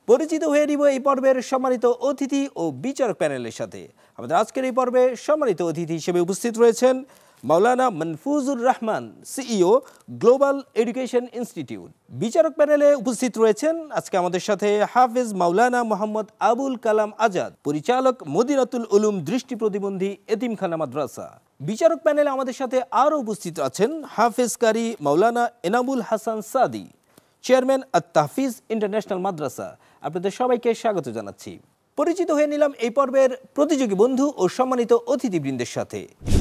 পরিচিত হয়ে নিব এই পর্বের সম্মানিত অতিথি ও বিচারক প্যানেলের সাথে। আমাদের আজকের এই পর্বে সম্মানিত অতিথি হিসেবে উপস্থিত রয়েছেন Maulana Mahfuzur Rahman, CEO, global education institute. বিচারক প্যানেলে উপস্থিত রয়েছেন আজকে আমাদের সাথে হাফেজ মাওলানা মোহাম্মদ আবুল কালাম আজাদ, পরিচালক মদিনাতুল উলুম দৃষ্টি প্রতিবন্ধী এতিমখানা মাদ্রাসা। বিচারক প্যানেলে আমাদের সাথে আরও উপস্থিত আছেন হাফেজ কারি মাওলানা এনামুল হাসান সাদি, চেয়ারম্যান আত-তাহফিজ ইন্টারন্যাশনাল মাদ্রাসা। আপনাদের সবাইকে স্বাগত জানাচ্ছি। পরিচিত হয়ে নিলাম এই পর্বের প্রতিযোগী বন্ধু ও সম্মানিত অতিথিবৃন্দের সাথে।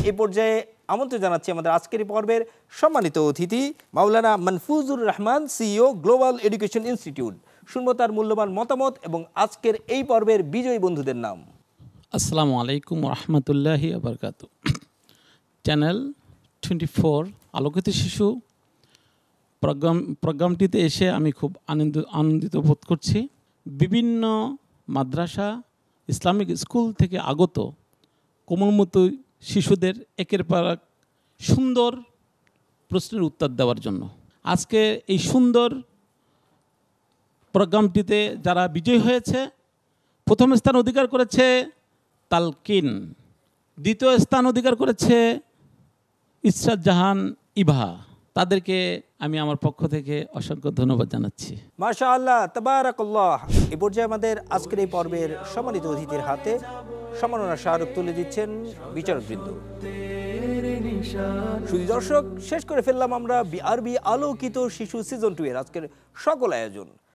এই পর্যায়ে আমন্ত্রণ জানাচ্ছি আমাদের আজকের এই পর্বের সম্মানিত অতিথি Maulana Mahfuzur Rahman, CEO, global education institute. শুনবো তার মূল্যবান মতামত এবং আজকের এই পর্বের বিজয়ী বন্ধুদের নাম। আসসালামু আলাইকুম রহমতুল্লাহি ওয়া বারাকাতুহু। চ্যানেল 24 আলোকিত শিশু প্রোগ্রামটিতে এসে আমি খুব আনন্দিত বোধ করছি। বিভিন্ন মাদ্রাসা, ইসলামিক স্কুল থেকে আগত কোমলমতি শিশুদের একের পর এক সুন্দর প্রশ্নের উত্তর দেওয়ার জন্য আজকে এই সুন্দর প্রোগ্রামটিতে যারা বিজয়ী হয়েছে, প্রথম স্থান অধিকার করেছে তালকিন, দ্বিতীয় স্থান অধিকার করেছে ইসরাত জাহান ইভা। তাদেরকে আমি আমার পক্ষ থেকে অসংখ্য ধন্যবাদ জানাচ্ছি। মাশাআল্লাহ, তাবারাকাল্লাহ। এই পর্যায়ে আমাদের আজকের এই পর্বের সম্মানিত অতিথির হাতে সম্মাননা স্মারক তুলে দিচ্ছেন বিচারকবৃন্দ। শুধু দর্শক, শেষ করে ফেললাম আমরা বিআরবি আলোকিত শিশু সিজন 2 এর আজকের সকল আয়োজন।